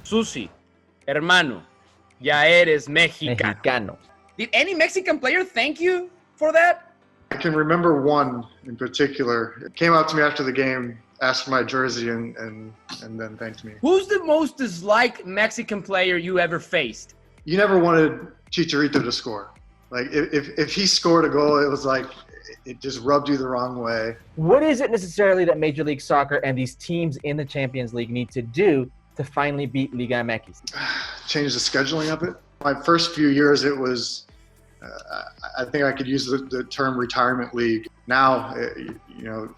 Zusi, hermano, ya eres mexicano. Mexicano. Did any Mexican player thank you for that? I can remember one in particular. It came out to me after the game, asked for my jersey, and then thanked me. Who's the most disliked Mexican player you ever faced? You never wanted Chicharito to score. Like, if he scored a goal, it was like, it just rubbed you the wrong way. What is it necessarily that Major League Soccer and these teams in the Champions League need to do to finally beat Liga MX? Change the scheduling of it. My first few years, it was, I think I could use the term retirement league. Now,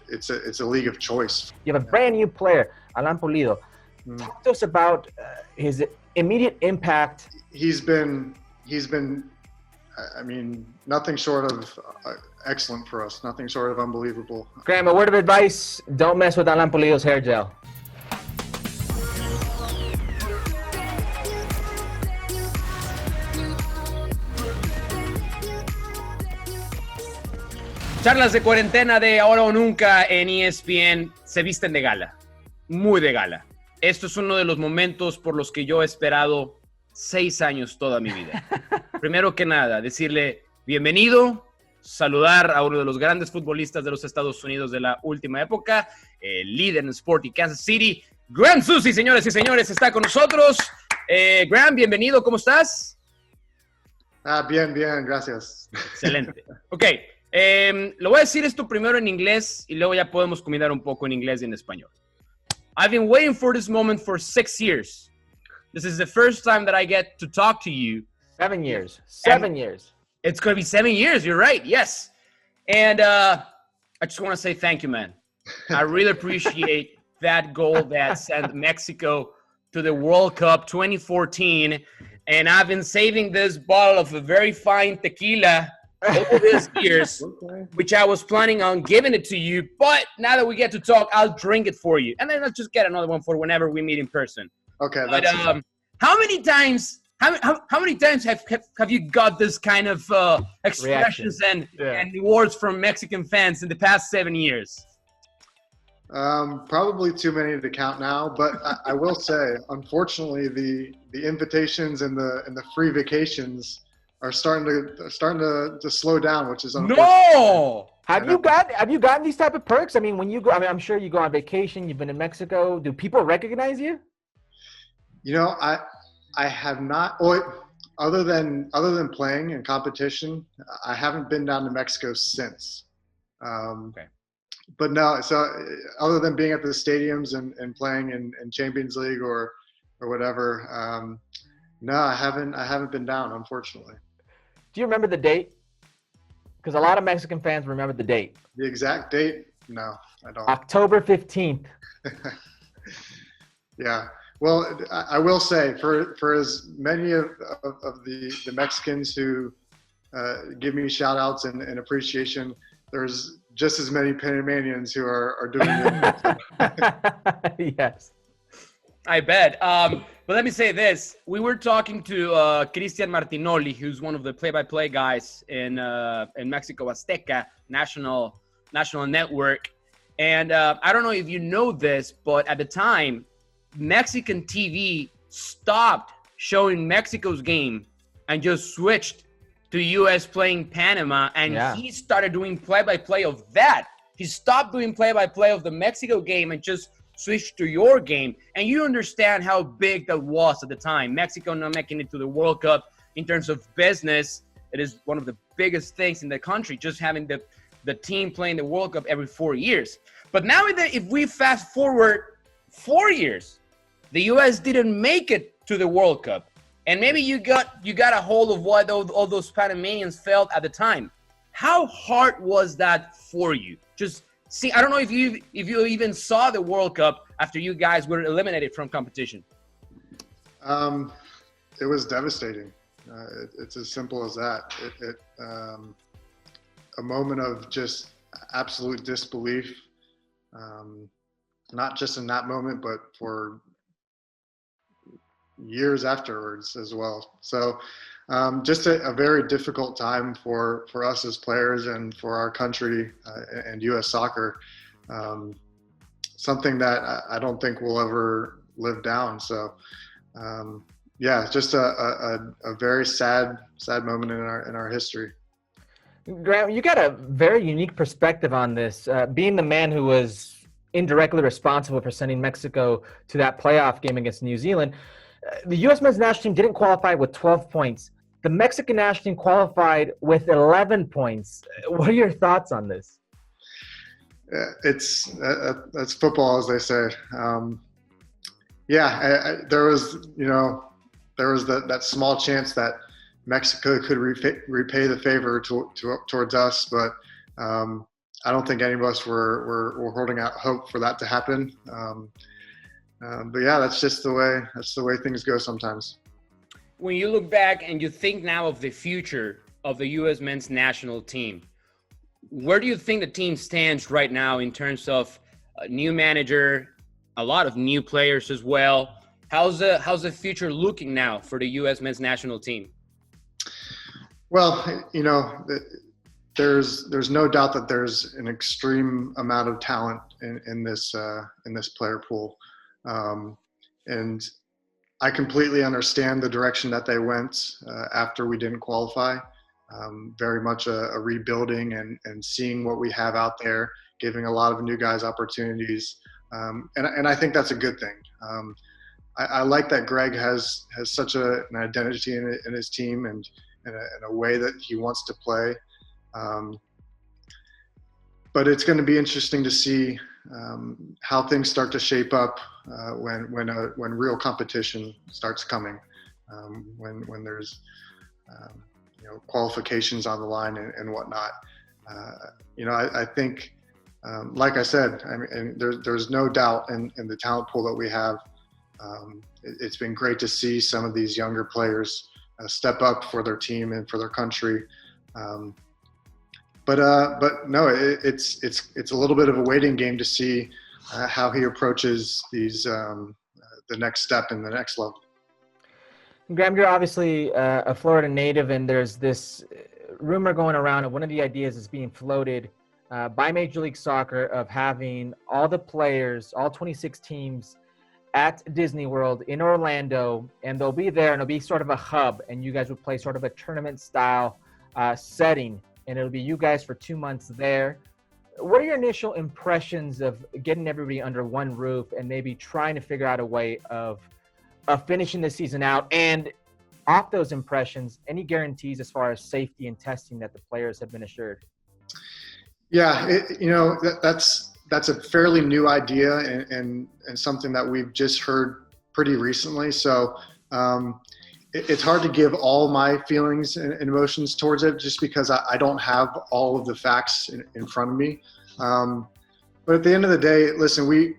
it's a league of choice. You have a brand new player, Alan Pulido. Talk to us about his immediate impact. He's been, I mean, nothing short of excellent for us. Nothing short of unbelievable. Graham, a word of advice: don't mess with Alan Pulido's hair gel. Charlas de cuarentena de Ahora o Nunca en ESPN se visten de gala, muy de gala. Esto es uno de los momentos por los que yo he esperado 6 años toda mi vida. Primero que nada, decirle bienvenido, saludar a uno de los grandes futbolistas de los Estados Unidos de la última época, el líder en Sporting Kansas City, Graham Zusi, señoras y señores, está con nosotros. Graham, bienvenido, ¿cómo estás? Bien, gracias. Excelente. Ok. Lo voy a decir esto primero en inglés y luego ya podemos combinar un poco en inglés y en español. I've been waiting for this moment for 6 years. This is the first time that I get to talk to you. 7 years. 7 years. It's going to be 7 years. You're right. Yes. And I just want to say thank you, man. I really appreciate that goal that sent Mexico to the World Cup 2014. And I've been saving this bottle of a very fine tequila over these years, which I was planning on giving it to you, but now that we get to talk, I'll drink it for you, and then I'll just get another one for whenever we meet in person. Okay. But how many times have you got this kind of expressions and words from Mexican fans in the past 7 years? Probably too many to count now, but I will say, unfortunately, the invitations and the free vacations are starting to slow down, which is unfortunate. No. Have you gotten these type of perks? I mean, when you go, I mean, I'm sure you go on vacation. You've been in Mexico. Do people recognize you? You know, I have not. Other than playing in competition, I haven't been down to Mexico since. Okay. But no, so other than being at the stadiums and playing in Champions League or whatever, no, I haven't been down, unfortunately. Do you remember the date? Because a lot of Mexican fans remember the date. The exact date? No, I don't. October 15th. Yeah. Well, I will say, for as many of the Mexicans who give me shout-outs and appreciation, there's just as many Panamanians who are doing it. Yes. I bet. But let me say this. We were talking to Cristian Martinoli, who's one of the play-by-play guys in Mexico Azteca National Network. And I don't know if you know this, but at the time, Mexican TV stopped showing Mexico's game and just switched to U.S. playing Panama. And he started doing play-by-play of that. He stopped doing play-by-play of the Mexico game and just switch to your game, and you understand how big that was at the time. Mexico not making it to the World Cup in terms of business, it is one of the biggest things in the country, just having the team playing the World Cup every 4 years. But now if we fast forward 4 years, the U.S. didn't make it to the World Cup, and maybe you got a hold of what all those Panamanians felt at the time. How hard was that for you? See, I don't know if you even saw the World Cup after you guys were eliminated from competition. It was devastating. It's as simple as that. A moment of just absolute disbelief, not just in that moment, but for years afterwards as well. So just a very difficult time for us as players and for our country and U.S. soccer. Something that I don't think we'll ever live down. So Yeah, just a very sad moment in our history. Graham, you got a very unique perspective on this, being the man who was indirectly responsible for sending Mexico to that playoff game against New Zealand. The U.S. men's national team didn't qualify with 12 points. The Mexican national team qualified with 11 points. What are your thoughts on this? That's football, as they say. There was that small chance that Mexico could repay the favor towards us, but I don't think any of us were holding out hope for that to happen. But yeah, that's the way things go sometimes. When you look back and you think now of the future of the U.S. men's national team, where do you think the team stands right now in terms of a new manager, a lot of new players as well? How's the future looking now for the U.S. men's national team? Well, there's no doubt that there's an extreme amount of talent in this player pool, and I completely understand the direction that they went after we didn't qualify. Very much a rebuilding and seeing what we have out there, giving a lot of new guys opportunities, and I think that's a good thing. I like that Greg has such an identity in his team and a way that he wants to play. But it's going to be interesting to see how things start to shape up when real competition starts coming, when there's qualifications on the line and whatnot. I think, like I said, I mean, and there's no doubt in the talent pool that we have. It's been great to see some of these younger players step up for their team and for their country. But no, it's a little bit of a waiting game to see how he approaches these the next step and the next level. Graham, you're obviously a Florida native, and there's this rumor going around, and one of the ideas is being floated by Major League Soccer of having all the players, all 26 teams at Disney World in Orlando, and they'll be there, and it'll be sort of a hub, and you guys would play sort of a tournament-style setting, and it'll be you guys for 2 months there. What are your initial impressions of getting everybody under one roof and maybe trying to figure out a way of finishing the season out? And off those impressions, any guarantees as far as safety and testing that the players have been assured? Yeah, that's a fairly new idea and something that we've just heard pretty recently. So it's hard to give all my feelings and emotions towards it just because I don't have all of the facts in front of me. But at the end of the day, listen, we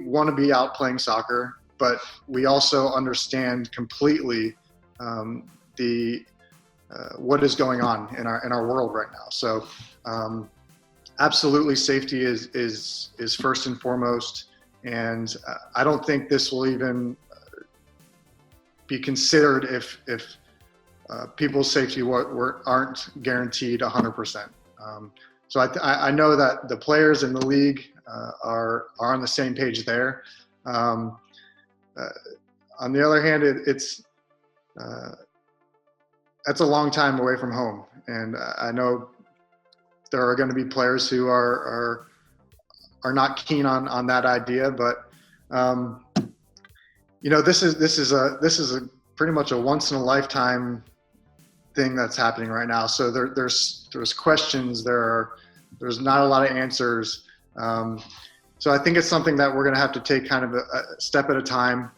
want to be out playing soccer, but we also understand completely what is going on in our world right now. So absolutely, safety is first and foremost, and I don't think this will even be considered if people's safety aren't guaranteed 100%. So I know that the players in the league are on the same page there. On the other hand, that's a long time away from home, and I know there are going to be players who are not keen on that idea, but this is a pretty much a once in a lifetime thing that's happening right now. So there's questions, there's not a lot of answers. So I think it's something that we're going to have to take kind of a step at a time.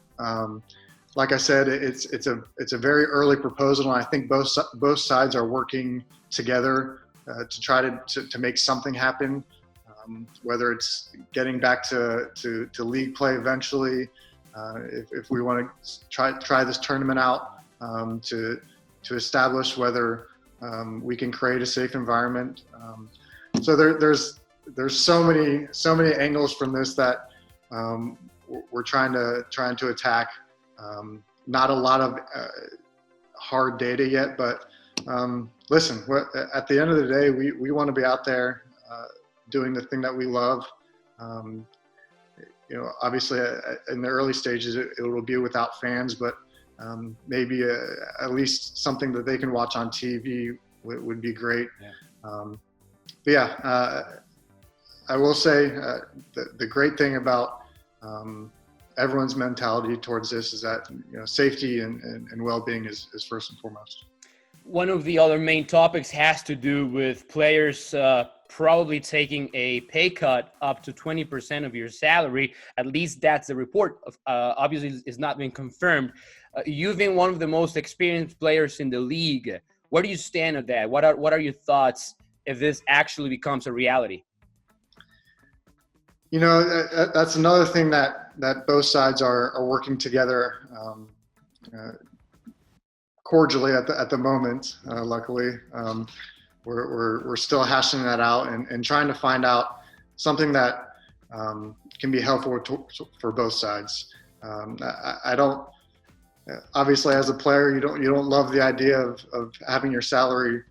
Like I said, it's a very early proposal, and I think both sides are working together to try to make something happen. Whether it's getting back to league play eventually, if we want to try this tournament out, to establish whether we can create a safe environment. So there's so many angles from this that we're trying to attack. Not a lot of hard data yet, but listen, at the end of the day, we want to be out there doing the thing that we love. obviously in the early stages, it will be without fans, but maybe at least something that they can watch on TV would be great. I will say the great thing about everyone's mentality towards this is that safety and well-being is first and foremost. One of the other main topics has to do with players probably taking a pay cut up to 20% of your salary. At least that's the report. Obviously, it's not been confirmed. You've been one of the most experienced players in the league. Where do you stand on that? What are your thoughts if this actually becomes a reality? That's another thing that both sides are working together cordially at the moment. Luckily, we're still hashing that out and trying to find out something that can be helpful for both sides. I don't. Obviously, as a player, you don't love the idea of having your salary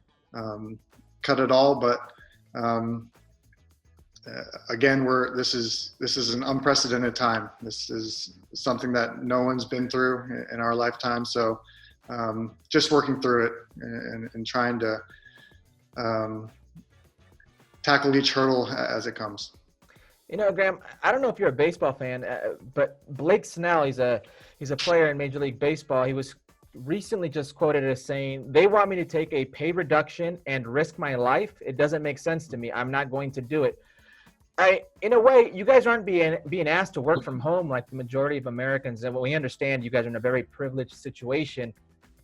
cut at all, but again, this is an unprecedented time. This is something that no one's been through in our lifetime. So just working through it and trying to tackle each hurdle as it comes. Graham, I don't know if you're a baseball fan, but Blake Snell, he's a player in Major League Baseball. He was recently just quoted as saying, "They want me to take a pay reduction and risk my life. It doesn't make sense to me. I'm not going to do it." In a way, you guys aren't being asked to work from home like the majority of Americans. And we understand you guys are in a very privileged situation,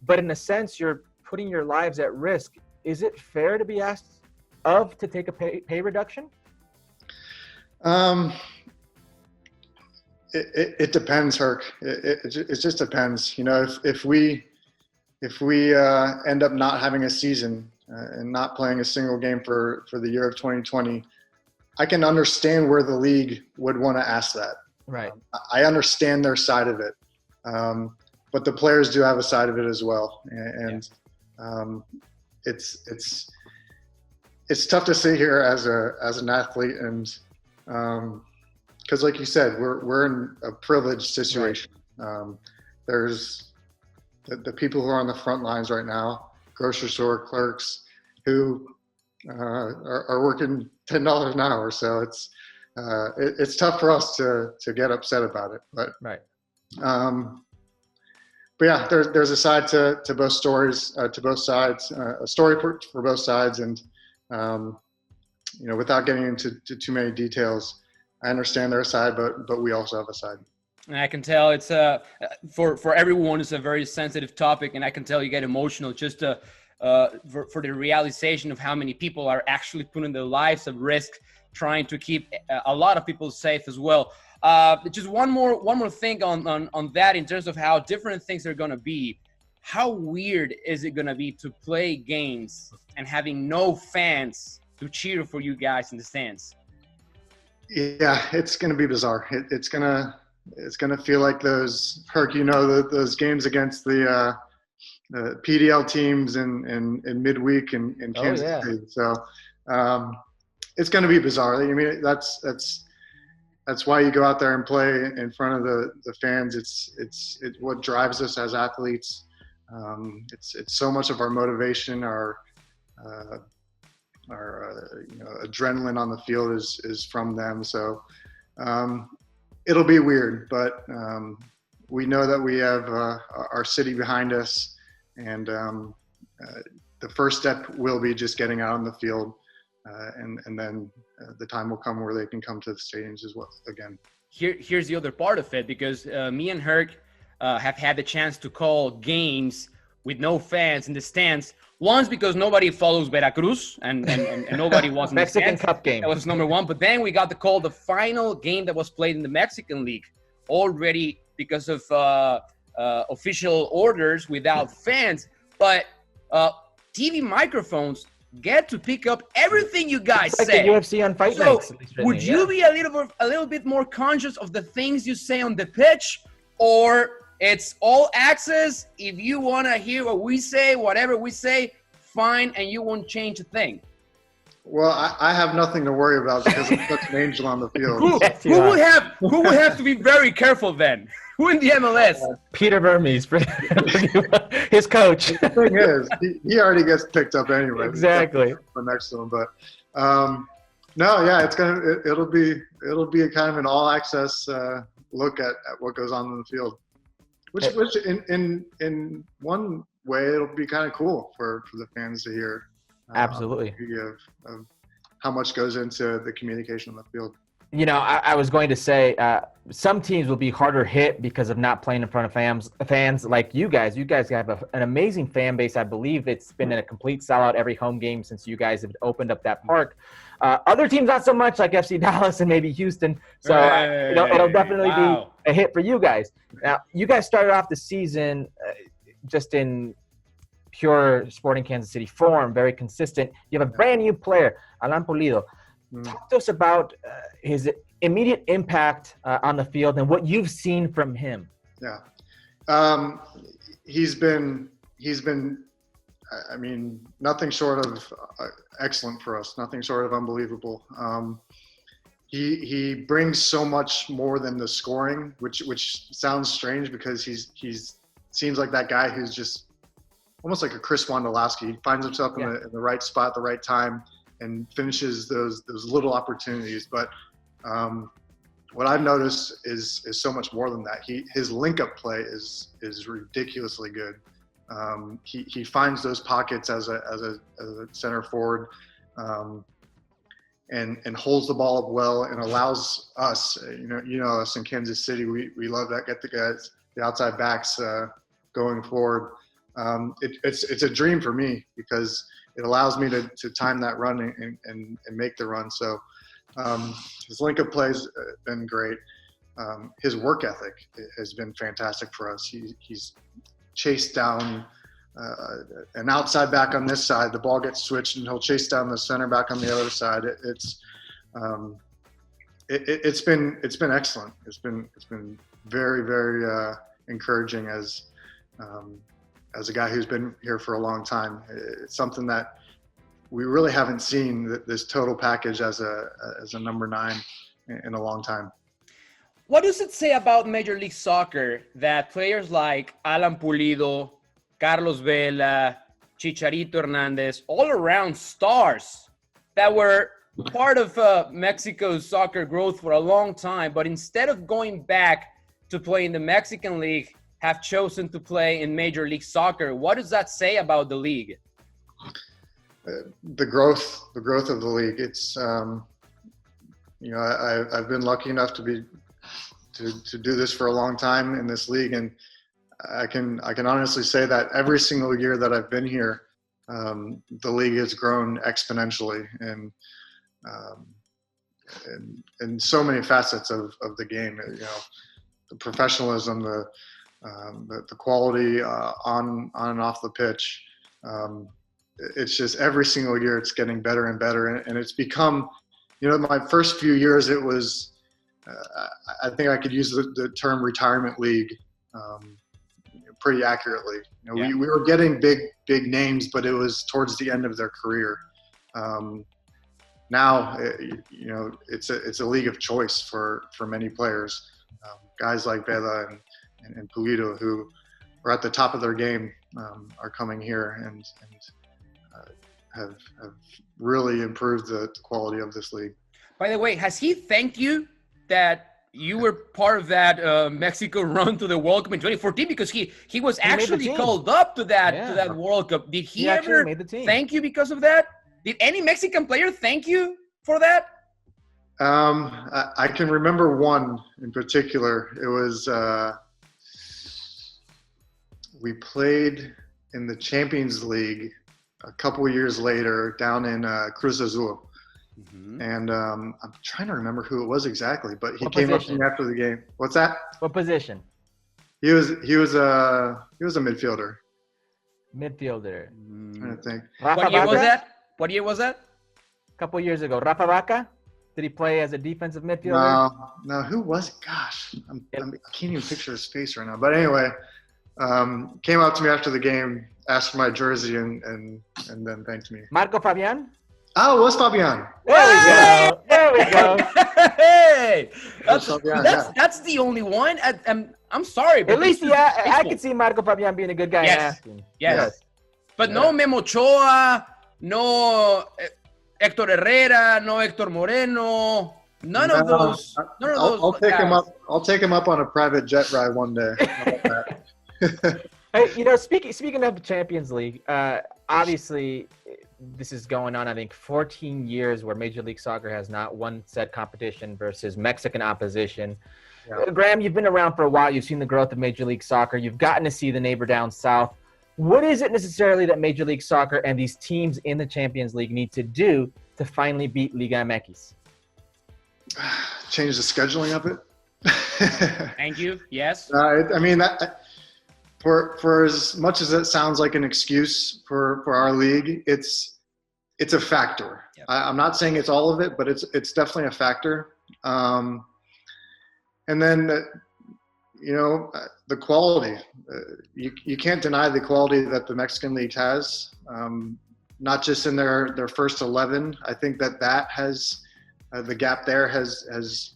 but in a sense, you're putting your lives at risk. Is it fair to be asked to take a pay reduction? It depends, Herc. It just depends. If we end up not having a season and not playing a single game for the year of 2020, I can understand where the league would want to ask that. Right. I understand their side of it, but the players do have a side of it as well, and it's tough to sit here as an athlete and. Because like you said, we're in a privileged situation. Right. There's the people who are on the front lines right now, grocery store clerks who are working $10 an hour. So it's tough for us to get upset about it. But right. But yeah, there's a side to both stories, to both sides, a story for both sides, and without getting into too many details. I understand their side, but we also have a side. And I can tell it's for everyone, it's a very sensitive topic, and I can tell you get emotional just for the realization of how many people are actually putting their lives at risk, trying to keep a lot of people safe as well. Just one more thing on that in terms of how different things are going to be. How weird is it going to be to play games and having no fans to cheer for you guys in the stands? Yeah, it's going to be bizarre. It's going to feel like those, Herc, those games against the PDL teams in midweek in Kansas City. So it's going to be bizarre. I mean, that's why you go out there and play in front of the fans. It's what drives us as athletes. It's so much of our motivation, our adrenaline on the field is from them. So it'll be weird, but we know that we have our city behind us, and the first step will be just getting out on the field, and then the time will come where they can come to the stadiums as well again. Here's the other part of it, because me and Herc have had the chance to call games with no fans in the stands. Once because nobody follows Veracruz and nobody was in the Mexican stands. Cup game. That was number one. But then we got to call the final game that was played in the Mexican League already because of official orders without fans. But TV microphones get to pick up everything you guys like say. The UFC on fight nights. Would you be a little bit more conscious of the things you say on the pitch, or it's all access? If you want to hear what we say, whatever we say, fine, and you won't change a thing? Well, I have nothing to worry about because I'm such an angel on the field. Who would have to be very careful then? Who in the MLS? Peter Vermes, his coach. The thing is, he already gets picked up anyway. Exactly. For next to him, but no, yeah, it'll be a kind of an all access look at what goes on in the field, which in one way it'll be kind of cool for the fans to hear. Absolutely. Of how much goes into the communication on the field. You know, I was going to say some teams will be harder hit because of not playing in front of fans like you guys. You guys have an amazing fan base. I believe it's been a complete sellout every home game since you guys have opened up that park. Other teams not so much, like FC Dallas and maybe Houston. So it'll definitely be a hit for you guys. Now, you guys started off the season just in pure Sporting Kansas City form, very consistent. You have a brand new player, Alan Pulido. Talk to us about his immediate impact on the field and what you've seen from him. Yeah, he's been. I mean, nothing short of excellent for us. Nothing short of unbelievable. He brings so much more than the scoring, which sounds strange because he's seems like that guy who's just almost like a Chris Wondolowski. He finds himself in the right spot at the right time and finishes those little opportunities. But what I've noticed is so much more than that. His link-up play is ridiculously good. He finds those pockets as a center forward, and holds the ball up well and allows us. You know us in Kansas City. We love that. Get the outside backs going forward. It's a dream for me because it allows me to time that run and make the run. So his link-up play's been great. His work ethic has been fantastic for us. He's chased down an outside back on this side. The ball gets switched, and he'll chase down the center back on the other side. It's been excellent. It's been very, very encouraging as a guy who's been here for a long time. It's something that we really haven't seen, this total package as a number 9 in a long time. What does it say about Major League Soccer that players like Alan Pulido, Carlos Vela, Chicharito Hernandez, all around stars that were part of Mexico's soccer growth for a long time, but instead of going back to play in the Mexican League, have chosen to play in Major League Soccer? What does that say about the league? The growth of the league. It's I've been lucky enough to do this for a long time in this league, and I can honestly say that every single year that I've been here, the league has grown exponentially, and so many facets of the game. The professionalism, the quality on and off the pitch. It's just every single year it's getting better and better, and it's become, my first few years it was, I think I could use the term retirement league pretty accurately. We were getting big names, but it was towards the end of their career. Now, it's a league of choice for many players. Guys like Vela and Pulido, who are at the top of their game, are coming here and have really improved the quality of this league. By the way, has he thanked you that you were part of that Mexico run to the World Cup in 2014? Because he was actually called up to that World Cup. Did he ever thank you because of that? Did any Mexican player thank you for that? I can remember one in particular. It was we played in the Champions League a couple of years later down in Cruz Azul. Mm-hmm. And I'm trying to remember who it was exactly, but he came up to me after the game. What's that? What position? He was a midfielder. Midfielder. I'm trying to think. What year was that? A couple of years ago. Rafa Vaca? Did he play as a defensive midfielder? No. Who was it? Gosh, I can't even picture his face right now. But anyway, came up to me after the game, asked for my jersey, and then thanked me. Marco Fabian? Oh, what's Fabian? There we go. There we go. Hey, Fabian, yeah. that's the only one. I'm sorry, but At least, this is yeah, I baseball. could see Marco Fabian being a good guy Yes. and asking. Yes. But no Memo Ochoa, no Hector Herrera, no Hector Moreno, none of those. None of those. I'll take him up. I'll take him up on a private jet ride one day. How about that? Hey, you know, speaking of the Champions League, obviously this is going on, I think, 14 years where Major League Soccer has not won said competition versus Mexican opposition. Yeah. Graham, you've been around for a while. You've seen the growth of Major League Soccer. You've gotten to see the neighbor down south. What is it necessarily that Major League Soccer and these teams in the Champions League need to do to finally beat Liga MX? Change the scheduling of it. Thank you. Yes. I mean, for as much as it sounds like an excuse for our league, it's a factor. Yep. I'm not saying it's all of it, but it's definitely a factor. And then, you know, the quality. You can't deny the quality that the Mexican league has. Not just in their first 11. I think that has the gap there has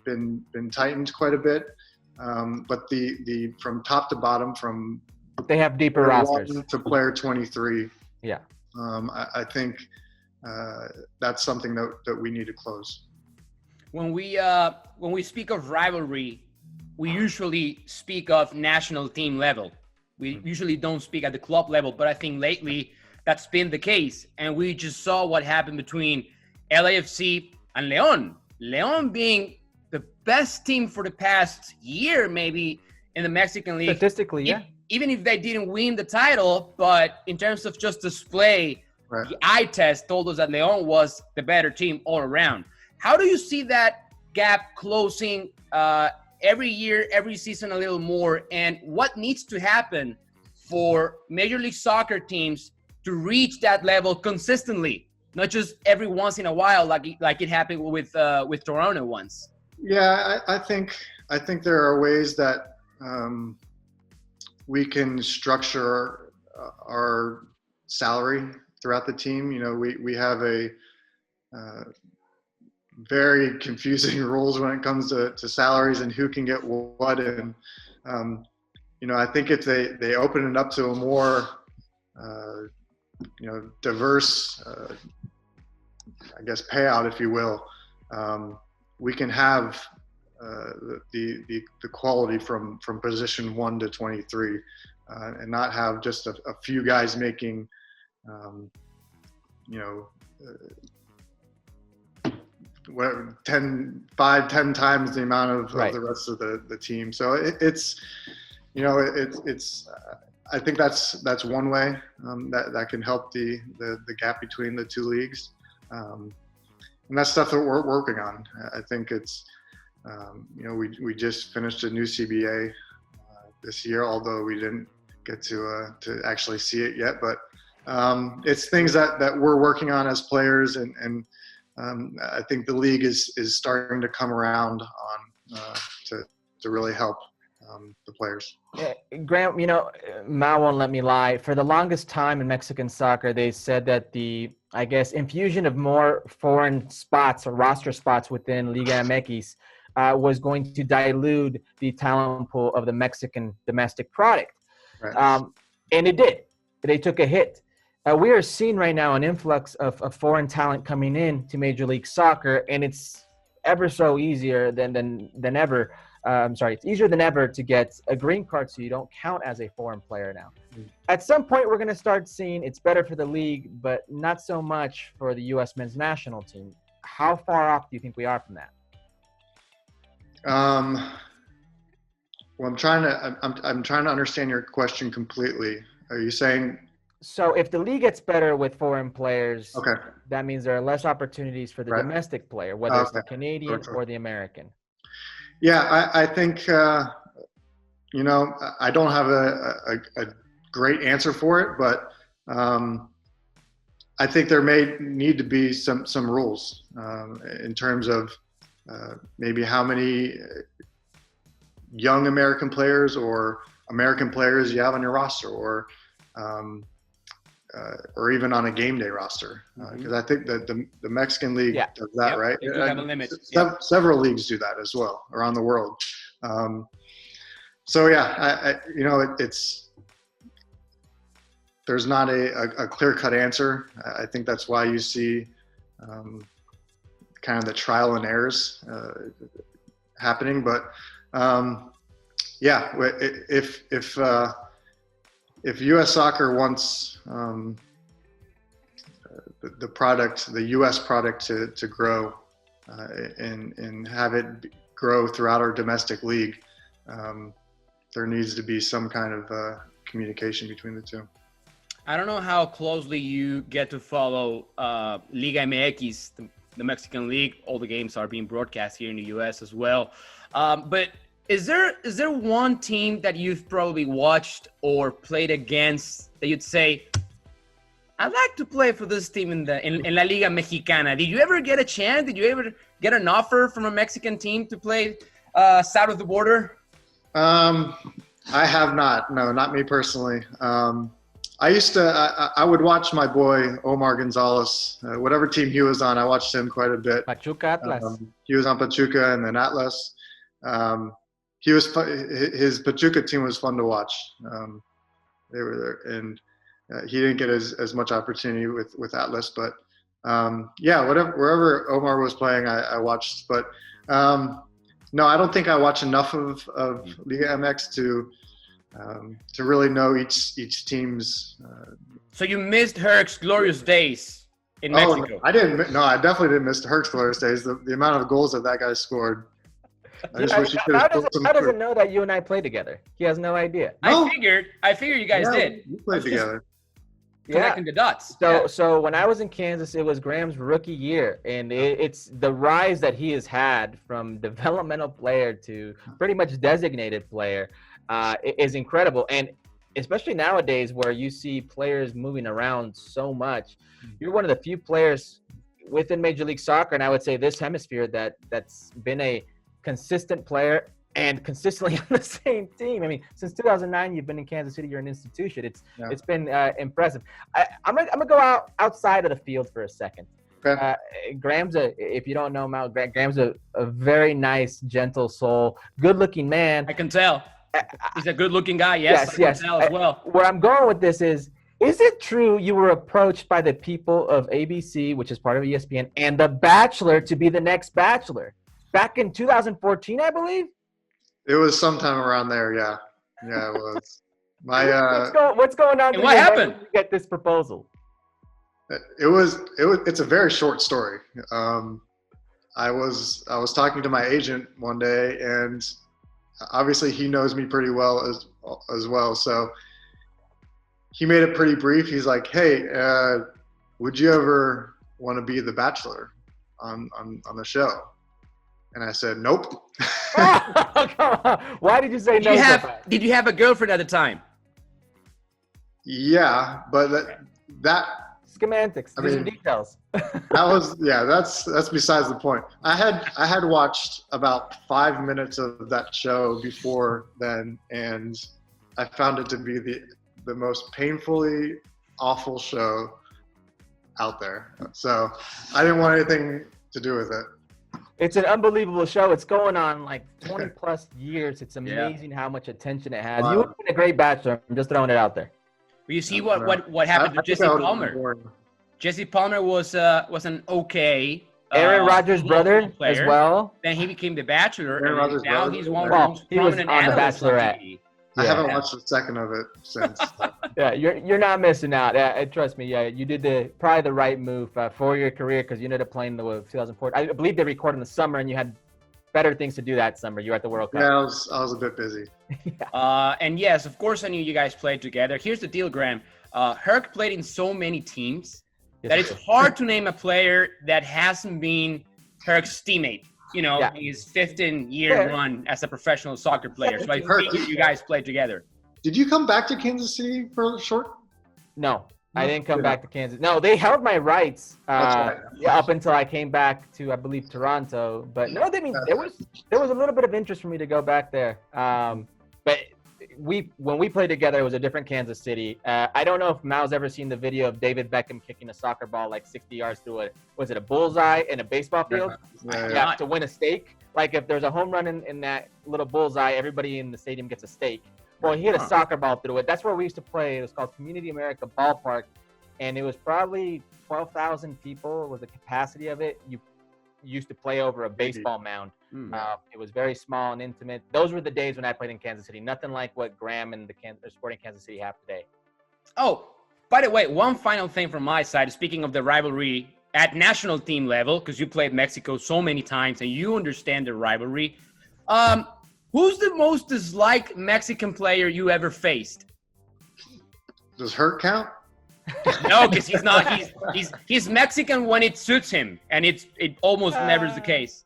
been tightened quite a bit. But the from top to bottom, from They have deeper rosters. 1 to player 23. Yeah. I think that's something that we need to close. When we speak of rivalry, we usually speak of national team level. We usually don't speak at the club level, but I think lately that's been the case. And we just saw what happened between LAFC and León. León being the best team for the past year, maybe, in the Mexican league. Statistically, yeah. Even if they didn't win the title, but in terms of just display, Right. the eye test told us that León was the better team all around. How do you see that gap closing every year, every season a little more? And what needs to happen for Major League Soccer teams to reach that level consistently, not just every once in a while, like it happened with Toronto once? Yeah, I think there are ways that we can structure our salary throughout the team. You know, we have a very confusing rules when it comes to salaries and who can get what. And, you know, I think if they open it up to a more, you know, diverse, I guess, payout, if you will, we can have the quality from position 1 to 23, and not have just a few guys making, you know, 5, 10 times the amount of the rest of the team. So it's, you know, it's I think that's one way that can help the gap between the two leagues. And that's stuff that we're working on. I think it's, you know, we just finished a new CBA this year, although we didn't get to actually see it yet. But it's things that we're working on as players, and I think the league is starting to come around on to really help the players. Yeah, Graham, you know, Mao won't let me lie. For the longest time in Mexican soccer, they said that the, I guess, infusion of more foreign spots or roster spots within Liga MX was going to dilute the talent pool of the Mexican domestic product. Right. And it did. They took a hit. We are seeing right now an influx of foreign talent coming in to Major League Soccer, and it's ever so easier than ever. It's easier than ever to get a green card, so you don't count as a foreign player now. At some point, we're going to start seeing it's better for the league, but not so much for the U.S. men's national team. How far off do you think we are from that? Well, I'm trying to understand your question completely. Are you saying? So if the league gets better with foreign players, Okay. that means there are less opportunities for the domestic player, whether it's the Canadian or the American. Yeah, I think, you know, I don't have a great answer for it, but I think there may need to be some rules in terms of maybe how many young American players or American players you have on your roster, or or even on a game day roster, because I think that the Mexican League does that, right? They do have a limit. Several leagues do that as well around the world. So yeah, there's not a clear-cut answer. I think that's why you see kind of the trial and errors happening. But yeah, if U.S. soccer wants the U.S. product to grow and have it grow throughout our domestic league, there needs to be some kind of communication between the two. I don't know how closely you get to follow Liga MX, the Mexican League. All the games are being broadcast here in the U.S. as well. But is there one team that you've probably watched or played against that you'd say, I'd like to play for this team in La Liga Mexicana? Did you ever get a chance? Did you ever get an offer from a Mexican team to play south of the border? I have not. No, not me personally. I used to. I would watch my boy Omar Gonzalez. Whatever team he was on, I watched him quite a bit. Pachuca, Atlas. He was on Pachuca and then Atlas. He was his Pachuca team was fun to watch. They were there, and he didn't get as much opportunity with Atlas. But yeah, wherever Omar was playing, I watched. But no, I don't think I watch enough of Liga MX to really know each team's. So you missed Herc's glorious days in Mexico. No, I didn't. No, I definitely didn't miss Herc's glorious days. The amount of goals that guy scored. I just wish he could have scored some. How does it know that you and I play together? He has no idea. No. I figured you guys did. We played together. Connecting the dots. So when I was in Kansas, it was Graham's rookie year, and it's the rise that he has had from developmental player to pretty much designated player is incredible. And especially nowadays where you see players moving around so much, you're one of the few players within Major League Soccer, and I would say this hemisphere, that's been a consistent player and consistently on the same team. I mean, since 2009, you've been in Kansas City. You're an institution. It's been impressive. I'm gonna go outside of the field for a second. Okay. Graham's if you don't know him out, Graham's a very nice, gentle soul, good-looking man. I can tell. He's a good-looking guy. Yes. I can tell as well. Where I'm going with this is it true you were approached by the people of ABC, which is part of ESPN, and The Bachelor to be the next Bachelor back in 2014, I believe? It was sometime around there, yeah. Yeah, it was. What's going on? And what happened? You get this proposal. It's a very short story. I was talking to my agent one day, and obviously he knows me pretty well as well. So he made it pretty brief. He's like, "Hey, would you ever want to be the Bachelor on the show?" And I said, "Nope." Why did you say no? Did you have a girlfriend at the time? Yeah, but that semantics. These are details. That's besides the point. I had watched about 5 minutes of that show before then, and I found it to be the most painfully awful show out there. So I didn't want anything to do with it. It's an unbelievable show. It's going on like 20 plus years. It's amazing how much attention it has. Wow. You would have been a great Bachelor. I'm just throwing it out there. Well, you see what happened to Jesse Palmer. Jesse Palmer was an okay Aaron Rodgers' brother player, as well. Then he became the Bachelor. Aaron Rodgers' now brother. he's one of the most prominent analysts on TV. I haven't watched a second of it since. Yeah, you're not missing out. Trust me. Yeah, you did probably the right move for your career because you ended up playing the 2004. I believe they recorded in the summer, and you had better things to do that summer. You were at the World Cup. Yeah, I was a bit busy. And yes, of course, I knew you guys played together. Here's the deal, Graham. Herc played in so many teams that it's hard to name a player that hasn't been Herc's teammate. You know, his 15-year run as a professional soccer player. So I think you guys played together. Did you come back to Kansas City for a short? No, I didn't come back to Kansas. No, they held my rights up until I came back to, I believe, Toronto. But no, there was a little bit of interest for me to go back there. But when we played together, it was a different Kansas City. I don't know if Mal's ever seen the video of David Beckham kicking a soccer ball like 60 yards through was it a bullseye in a baseball field? Yeah. To win a steak. Like if there's a home run in that little bullseye, everybody in the stadium gets a steak. Well, he hit a soccer ball through it. That's where we used to play. It was called Community America Ballpark, and it was probably 12,000 people was the capacity of it. You used to play over a baseball mound. It was very small and intimate. Those were the days when I played in Kansas City. Nothing like what Graham and the Sporting Kansas City have today. Oh, by the way, one final thing from my side. Speaking of the rivalry at national team level, because you played Mexico so many times and you understand the rivalry. Who's the most disliked Mexican player you ever faced? Does Hurt count? No, because he's not. He's Mexican when it suits him, and it almost never is the case.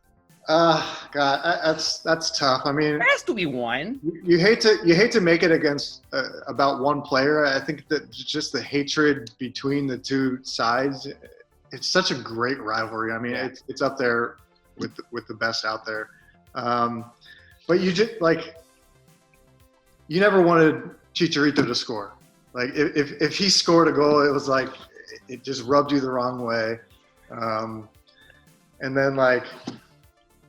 God, that's tough. I mean, There has to be one. you hate to make it against about one player. I think that just the hatred between the two sides. It's such a great rivalry. I mean, it's up there with the best out there. But you just you never wanted Chicharito to score. Like if he scored a goal, it was like it just rubbed you the wrong way. And then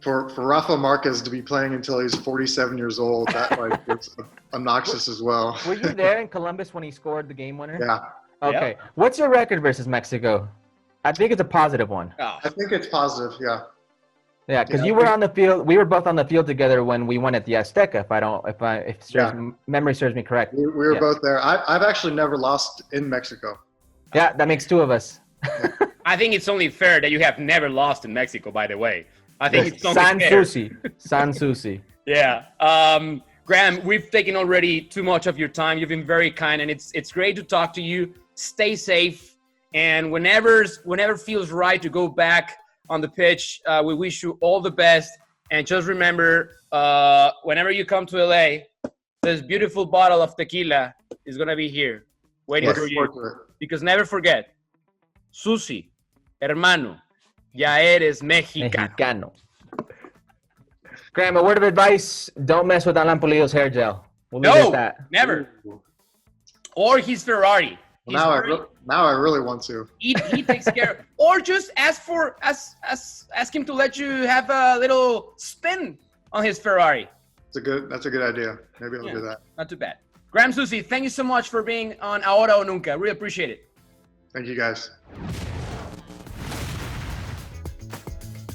for Rafa Marquez to be playing until he's 47 years old, that it's obnoxious as well. Were you there in Columbus when he scored the game winner? Yeah. Okay. Yep. What's your record versus Mexico? I think it's a positive one. Oh. I think it's positive. Yeah. Yeah, because you were on the field. We were both on the field together when we won at the Azteca. Memory serves me correct. We were both there. I've actually never lost in Mexico. Yeah, that makes two of us. I think it's only fair that you have never lost in Mexico. By the way, I think it's only San fair. Zusi. Yeah. Graham, we've taken already too much of your time. You've been very kind, and it's great to talk to you. Stay safe. And whenever feels right to go back on the pitch, we wish you all the best. And just remember, whenever you come to LA, this beautiful bottle of tequila is going to be here waiting for you. Because never forget, Zusi, hermano, ya eres mexicano. Graham, a word of advice, don't mess with Alan Pulido's hair gel. We'll leave it at that. Never. Or his Ferrari. Now I really want to. He takes care. Or just ask him to let you have a little spin on his Ferrari. That's a good idea. Maybe I'll do that. Not too bad. Graham Zusi, thank you so much for being on Ahora o Nunca. Really appreciate it. Thank you guys.